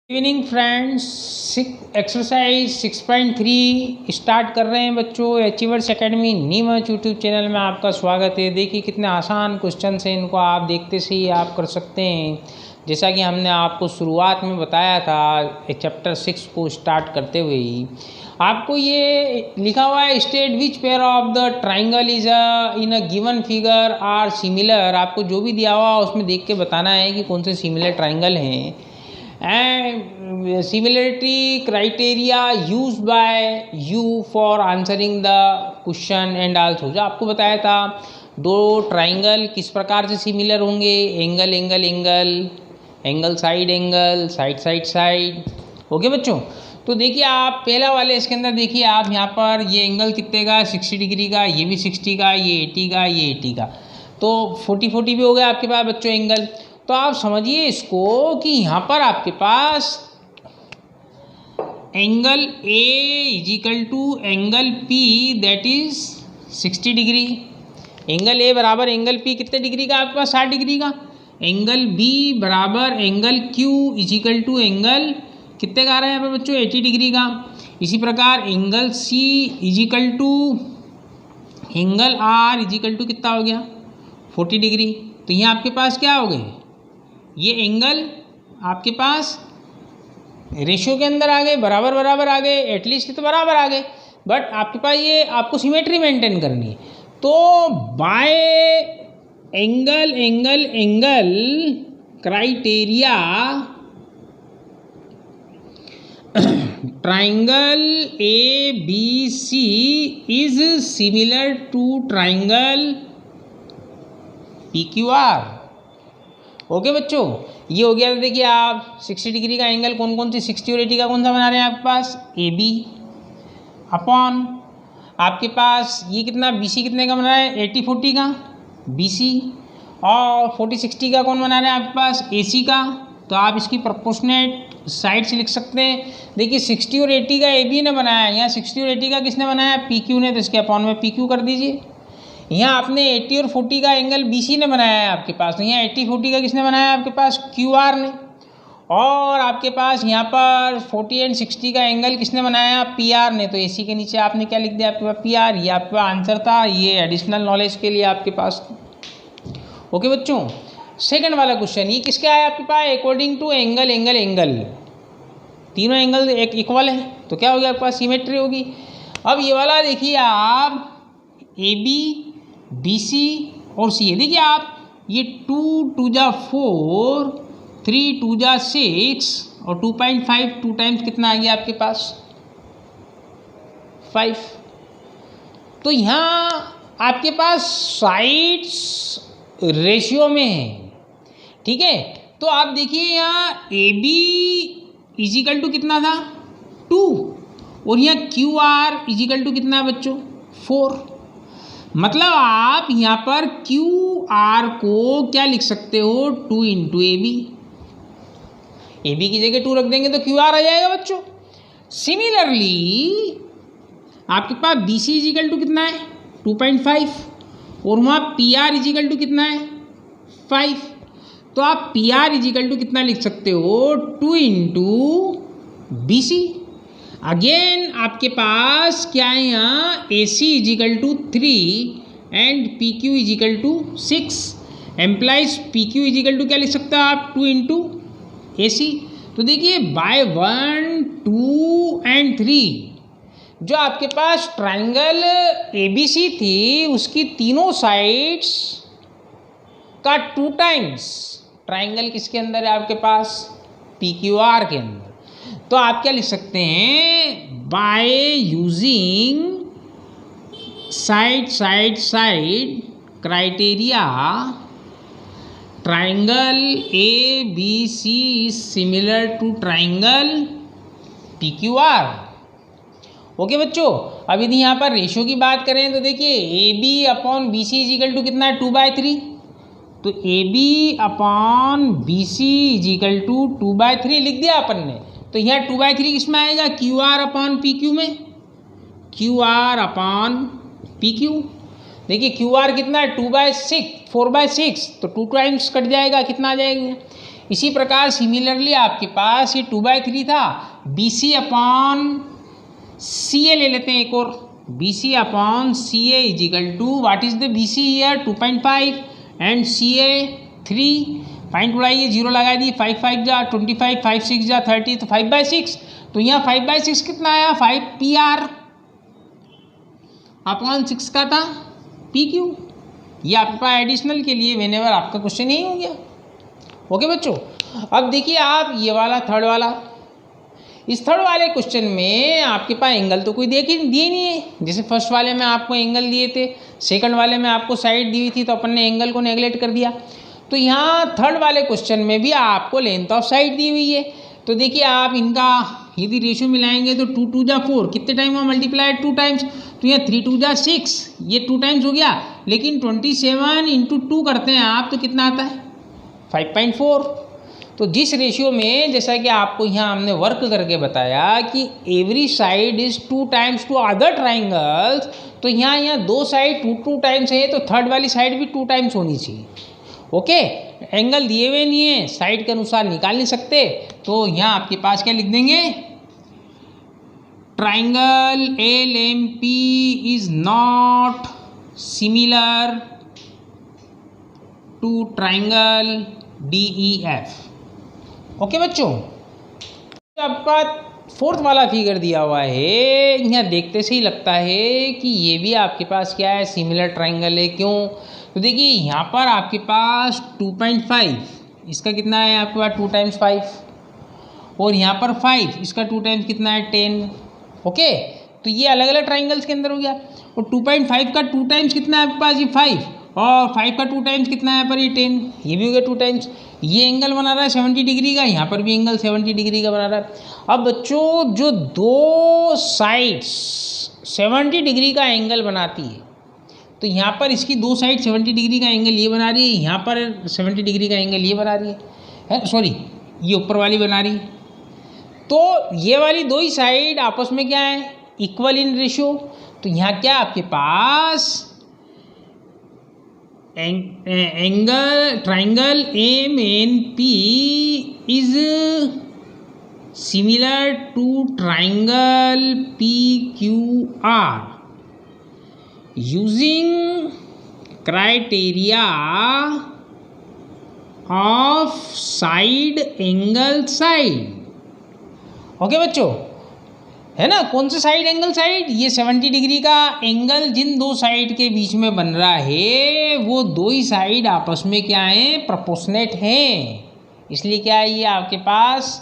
Evening friends, exercise 6.3 start कर रहे हैं बच्चों। Achievers academy Neemuch YouTube channel में आपका स्वागत है। देखिए कितने आसान क्वेश्चन हैं, इनको आप देखते से ही आप कर सकते हैं। जैसा कि हमने आपको शुरुआत में बताया था चैप्टर 6 को स्टार्ट करते हुए ही आपको ये लिखा हुआ है, state which pair of the triangle is in a given figure are similar. आपको जो भी दिया हुआ उसमें देख के बताना है कि कौन से सिमिलर ट्राइंगल हैं and similarity criteria used by you for answering the question and also जो आपको बताया था दो ट्राइंगल किस प्रकार से सिमिलर होंगे, angle angle angle, angle side angle, side side side. Okay बच्चों, तो देखिए आप पहला वाले इसके अंदर देखिए आप यहाँ पर ये एंगल कितने का, 60 डिग्री का, ये भी 60 का, ये 80 का, ये 80 का, तो 40 भी हो गया आपके पास बच्चों एंगल। तो आप समझिए इसको कि यहाँ पर आपके पास angle A is equal to angle P that is 60 degree. Angle A बराबर एंगल पी कितने डिग्री का आपके पास, 60 डिग्री का। एंगल बी बराबर angle Q is equal to angle कितने का आ रहा है यहाँ पर बच्चों, 80 डिग्री का। इसी प्रकार angle C is equal to angle R is equal to कितना हो गया, 40 डिग्री। तो यहाँ आपके पास क्या हो गए, ये एंगल आपके पास रेशियो के अंदर आ गए, बराबर बराबर आ गए, एटलीस्ट तो बराबर आ गए, बट आपके पास ये आपको सिमेट्री मेंटेन करनी है। तो by angle angle angle criteria triangle A B C is similar to triangle P Q R. Okay बच्चों, ये हो गया। तो देखिए आप 60 डिग्री का एंगल कौन कौन सी, 60 और 80 का कौन सा बना रहे हैं आपके पास, ए बी अपॉन आपके पास ये कितना, बी सी कितने का बना रहे हैं, 80-40 का बी सी, और 40-60 का कौन बना रहे हैं आपके पास, ए सी का। तो आप इसकी प्रोपोर्शनेट साइड से लिख सकते हैं। देखिए 60 और 80 का ए बी ने बनाया, यहाँ 60 और 80 का किसने बनाया, पी क्यू ने, तो इसके अपॉन में पी क्यू कर दीजिए। यहाँ आपने 80 और 40 का एंगल BC ने बनाया है आपके पास, तो यहाँ 80-40 का किसने बनाया है आपके पास, QR ने। और आपके पास यहाँ पर 40 एंड 60 का एंगल किसने बनाया, PR ने। तो AC के नीचे आपने क्या लिख दिया आपके पास, PR। ये आपका आंसर था, ये एडिशनल नॉलेज के लिए आपके पास। ओके बच्चों, सेकंड वाला क्वेश्चन ये किसके आया आपके पास, according to angle angle angle, तीनों एंगल एक इक्वल है, तो क्या हो गया आपके पास, सिमेट्री होगी। अब ये वाला देखिए आप AB BC और सी है। देखिए आप ये 2 जा 4, 3 जा 6 और 2.5 2 टाइम्स कितना आ गया आपके पास, 5। तो यहाँ आपके पास साइड्स रेशियो में है, ठीक है। तो आप देखिए यहाँ AB इजिकल टू कितना था, 2, और यहाँ QR इजिकल टू कितना है बच्चों, 4। मतलब आप यहाँ पर QR को क्या लिख सकते हो, 2 इंटू AB। AB की जगह 2 रख देंगे तो QR आ जाएगा बच्चों। सिमिलरली आपके पास BC इजिकल टू कितना है, 2.5, और वहाँ PR इजिकल टू कितना है, 5। तो आप PR इजिकल टू कितना लिख सकते हो, 2 इंटू BC। अगेन आपके पास क्या है यहाँ, AC is equal to 3 and PQ is equal to 6, implies PQ is equal to क्या लिख सकते हो आप, 2 इंटू AC। तो देखिए बाय 1 2 एंड 3 जो आपके पास ट्राइंगल ABC थी उसकी तीनों साइड्स का 2 टाइम्स ट्राइंगल किसके अंदर है आपके पास, PQR के अंदर। तो आप क्या लिख सकते हैं, by using side side side criteria triangle ABC is similar to triangle PQR। Okay बच्चों, अब यदि यहाँ पर रेशियो की बात करें तो देखिए AB upon BC is equal to कितना है, 2/3। तो AB upon BC is equal to 2/3 लिख दिया अपन ने। तो यहाँ 2/3 किसमें आएगा, QR अपॉन PQ में, QR अपॉन PQ। देखिए QR कितना है, 4/6, तो 2 टाइम्स कट जाएगा, कितना आ जाएगा, इसी प्रकार सिमिलरली आपके पास ये 2/3 था, BC अपॉन CA ले लेते हैं एक और, BC upon CA is equal to what is the BC here 2.5 and CA 3, point उड़ाइए, 0 लगा दिए, 5 5 जा 25, 5 6 जा 30, तो 5/6, तो यहाँ 5/6 कितना आया 5 PR अपॉन 6 का था PQ। ये आपका एडिशनल के लिए व्हेनेवर आपका क्वेश्चन यही हो गया। ओके बच्चों, अब देखिए आप ये वाला थर्ड वाला, इस थर्ड वाले क्वेश्चन में आपके पास एंगल तो कोई दिए नहीं है, जैसे फर्स्ट वाले में आपको एंगल दिए थे, सेकंड वाले में आपको साइड दी हुई थी, तो अपन ने एंगल को नेगलेक्ट कर दिया। तो यहाँ थर्ड वाले क्वेश्चन में भी आपको लेंथ ऑफ साइड दी हुई है। तो देखिए आप इनका यदि रेशियो मिलाएंगे तो 2 2 जा 4, कितने टाइम हुआ मल्टीप्लाइड 2 टाइम्स, तो यहाँ 3 2 जा 6, ये 2 टाइम्स हो गया, लेकिन 27 इंटू 2 करते हैं आप तो कितना आता है 5.4। तो जिस रेशियो में जैसा कि आपको यहाँ हमने वर्क करके बताया कि every side is 2 times to other triangles, तो यहाँ 2 साइड 2 टाइम्स है, तो थर्ड वाली साइड भी 2 टाइम्स होनी चाहिए। ओके, एंगल दिए हुए नहीं है, साइड के अनुसार निकाल नहीं सकते, तो यहाँ आपके पास क्या लिख देंगे, triangle LMP is not similar to triangle DEF। Okay बच्चों, आपका फोर्थ वाला फिगर दिया हुआ है, यहाँ देखते से ही लगता है कि ये भी आपके पास क्या है, सिमिलर ट्राइंगल है। क्यों, तो देखिए यहाँ पर आपके पास 2.5, इसका कितना है आपके पास 2 टाइम्स 5, और यहाँ पर 5, इसका 2 टाइम्स कितना है 10। ओके, तो ये अलग अलग ट्राइंगल्स के अंदर हो गया, और 2.5 का 2 टाइम्स कितना है आपके पास ये 5, और 5 का 2 टाइम्स कितना है पर ये 10, ये भी हो गया 2 टाइम्स। ये एंगल बना रहा है 70 डिग्री का, यहाँ पर भी एंगल 70 डिग्री का बना रहा है। अब बच्चों जो दो साइड्स 70 डिग्री का एंगल बनाती है, तो यहाँ पर इसकी 2 साइड 70 डिग्री का एंगल ये बना रही है, यहाँ पर 70 डिग्री का एंगल ये बना रही है, सॉरी ये ऊपर वाली बना रही है। तो ये वाली 2 ही साइड आपस में क्या है, इक्वल इन रेशियो। तो यहाँ क्या आपके पास angle triangle MNP is similar to triangle PQR using criteria of side angle side. Okay बच्चों, है ना, कौन से साइड एंगल साइड, ये 70 डिग्री का एंगल जिन 2 साइड के बीच में बन रहा है, वो 2 ही साइड आपस में क्या है, प्रोपोर्शनेट हैं, इसलिए क्या है, ये आपके पास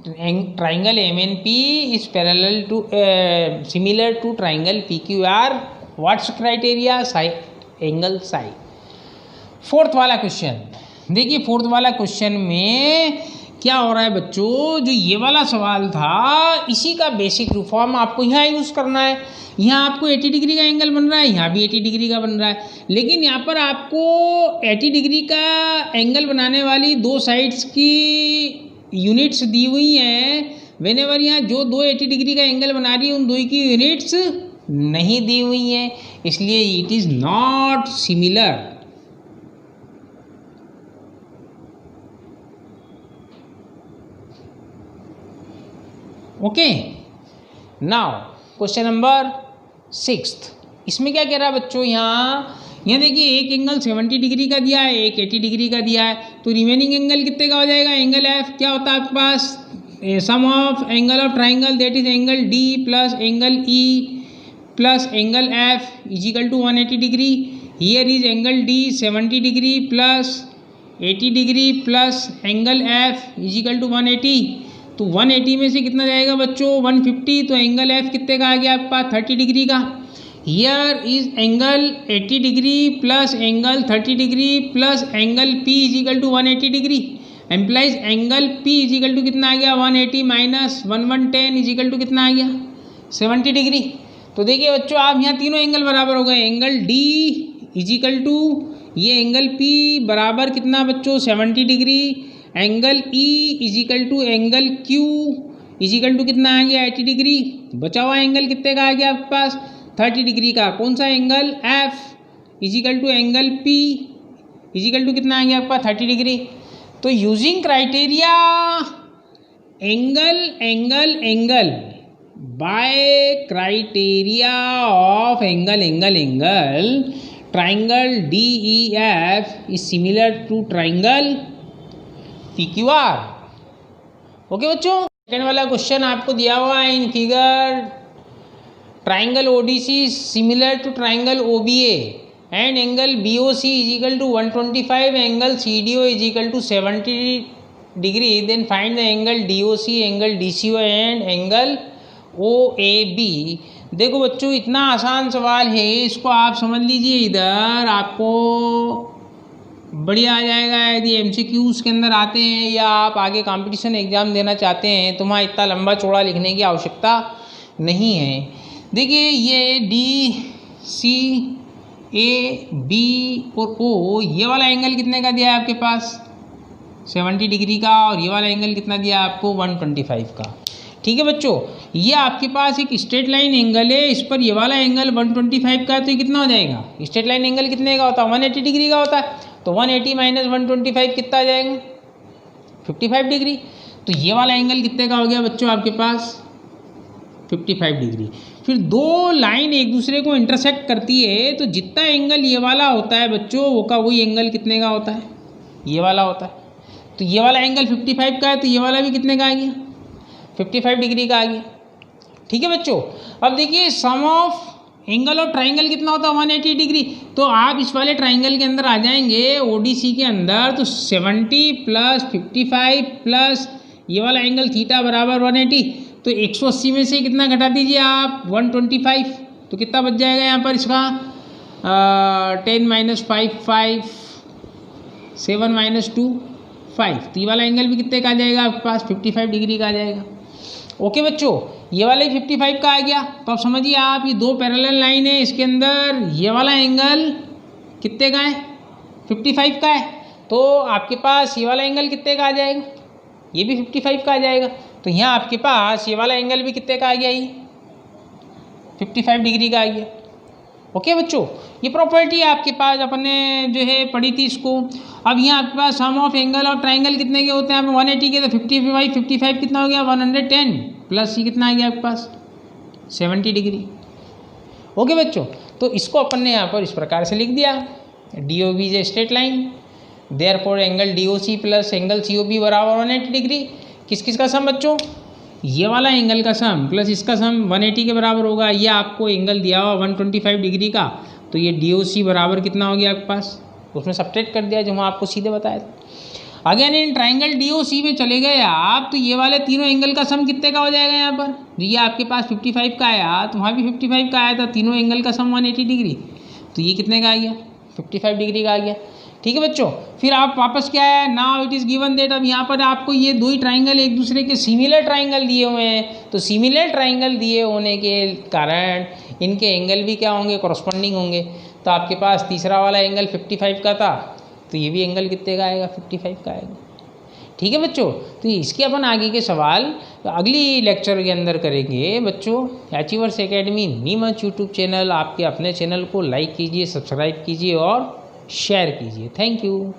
triangle MNP is parallel to similar to triangle PQR। What's criteria, side angle side. Fourth वाला क्वेश्चन देखिए, फोर्थ वाला क्वेश्चन में क्या हो रहा है बच्चों, जो ये वाला सवाल था इसी का बेसिक रूपफॉर्म आपको यहाँ यूज़ करना है। यहाँ आपको 80 डिग्री का एंगल बन रहा है, यहाँ भी 80 डिग्री का बन रहा है, लेकिन यहाँ पर आपको 80 डिग्री का एंगल बनाने वाली 2 साइड्स की यूनिट्स दी हुई हैं। व्हेनेवर यहाँ जो 2 80 डिग्री का एंगल बना रही है उन 2 की यूनिट्स नहीं दी हुई हैं, इसलिए it is not similar. Okay, now question number 6, इसमें क्या कह रहा है बच्चों, यहाँ देखिए एक एंगल 70 डिग्री का दिया है, एक 80 डिग्री का दिया है, तो रिमेनिंग एंगल कितने का हो जाएगा, एंगल F क्या होता है आपके पास, sum of angle of triangle that is angle D plus angle E plus angle F is equal to 180 degree. Here is angle D 70 degree plus 80 degree plus angle F is equal to 180, तो 180 में से कितना जाएगा बच्चों 150, तो angle F कितने का आ गया आपके पास 30 डिग्री का। Here is angle 80 degree plus angle 30 degree plus angle P is equal to 180 degree, implies angle P is equal to कितना आ गया 180 माइनस 110 इज इक्वल टू कितना आ गया 70 डिग्री। तो देखिए बच्चों आप यहाँ तीनों एंगल बराबर हो गए, angle D is equal to ये एंगल P बराबर कितना बच्चों 70 degree, angle E is equal to angle Q is equal to कितना आ गया 80 डिग्री, बचा हुआ एंगल कितने का आ गया आपके पास 30 डिग्री का, कौन सा angle F is equal to angle P is equal to कितना आ गया आपका 30 डिग्री। तो using criteria angle by criteria of angle triangle DEF is similar to triangle PQR। Okay बच्चों, सेकेंड वाला क्वेश्चन आपको दिया हुआ है in figure, triangle ODC similar to triangle OBA and angle BOC is equal to 125, angle CDO is equal to 70 degree, then find the angle DOC, angle DCO and angle OAB। देखो बच्चों, इतना आसान सवाल है, इसको आप समझ लीजिए, इधर आपको बढ़िया आ जाएगा। यदि MCQs के अंदर आते हैं या आप आगे कंपटीशन एग्ज़ाम देना चाहते हैं तो वहाँ इतना लंबा चौड़ा लिखने की आवश्यकता नहीं है। देखिए ये DC, AB और O, ये वाला एंगल कितने का दिया है आपके पास 70 डिग्री का, और ये वाला एंगल कितना दिया है आपको 125 का। ठीक है बच्चों, ये आपके पास एक स्ट्रेट लाइन एंगल है, इस पर ये वाला एंगल 125 का है, तो ये कितना हो जाएगा, स्ट्रेट लाइन एंगल कितने का होता है 180 डिग्री का होता है, तो 180 माइनस 125 कितना आ जाएगा 55 डिग्री। तो ये वाला एंगल कितने का हो गया बच्चों आपके पास 55 डिग्री। फिर दो लाइन एक दूसरे को इंटरसेक्ट करती है, तो जितना एंगल ये वाला होता है बच्चों वो का वही एंगल कितने का होता है ये वाला होता है। तो ये वाला एंगल 55 का है, तो ये वाला भी कितने का आ गया 55 डिग्री का आ गया। ठीक है बच्चों, अब देखिए सम ऑफ एंगल ऑफ ट्राइंगल कितना होता है 180 डिग्री। तो आप इस वाले ट्राइंगल के अंदर आ जाएंगे ODC के अंदर, तो 70 प्लस 55 प्लस ये वाला एंगल थीटा बराबर 180, तो 180 में से कितना घटा दीजिए आप 125, तो कितना बच जाएगा यहाँ पर इसका 10 माइनस 5 5, 7 माइनस 2 5, तो ये वाला एंगल भी कितने का आ जाएगा आपके पास 55 डिग्री का आ जाएगा। ओके बच्चों, ये वाला 55 का आ गया। तो अब समझिए आप, ये दो पैरेलल लाइन है, इसके अंदर ये वाला एंगल कितने का है 55 का है, तो आपके पास ये वाला एंगल कितने का आ जाएगा ये भी 55 का आ जाएगा। तो यहाँ आपके पास ये वाला एंगल भी कितने का आ गया ये 55 डिग्री का आ गया। ओके बच्चों, ये प्रॉपर्टी आपके पास अपने जो है पढ़ी थी इसको। अब यहाँ आपके पास सम ऑफ एंगल और ट्राइंगल कितने के होते हैं 180 के, तो 55 कितना हो गया 110 प्लस ये कितना आ गया आपके पास 70 डिग्री। ओके बच्चों, तो इसको अपन ने यहाँ पर इस प्रकार से लिख दिया, DOB is a straight line, therefore angle DOC plus angle COB बराबर 180 डिग्री। किस किस का सम बच्चों, ये वाला एंगल का सम प्लस इसका सम 180 के बराबर होगा। ये आपको एंगल दिया हुआ 125 डिग्री का, तो ये DOC बराबर कितना हो गया आपके पास, उसमें सब्ट्रैक्ट कर दिया जो मैं आपको सीधे बताया था। अगेन इन ट्राइंगल DOC में चले गए आप, तो ये वाले तीनों एंगल का सम कितने का हो जाएगा यहाँ पर, जो ये आपके पास 55 का आया, तो वहाँ भी 55 का आया था, तीनों एंगल का सम 180 डिग्री, तो ये कितने का आ गया 55 डिग्री का आ गया। ठीक है बच्चों, फिर आप वापस क्या है, now it is given that, अब यहाँ पर आपको ये दो ही ट्राइंगल एक दूसरे के सिमिलर ट्राइंगल दिए हुए हैं, तो सिमिलर ट्राइंगल दिए होने के कारण इनके एंगल भी क्या होंगे कॉरस्पॉन्डिंग होंगे। तो आपके पास तीसरा वाला एंगल 55 का था, तो ये भी एंगल कितने का आएगा 55 का आएगा। ठीक है बच्चों, तो इसके अपन आगे के सवाल अगली लेक्चर के अंदर करेंगे बच्चों। Achievers academy Neemuch YouTube channel, आपके अपने चैनल को लाइक कीजिए, सब्सक्राइब कीजिए और शेयर कीजिए। Thank you.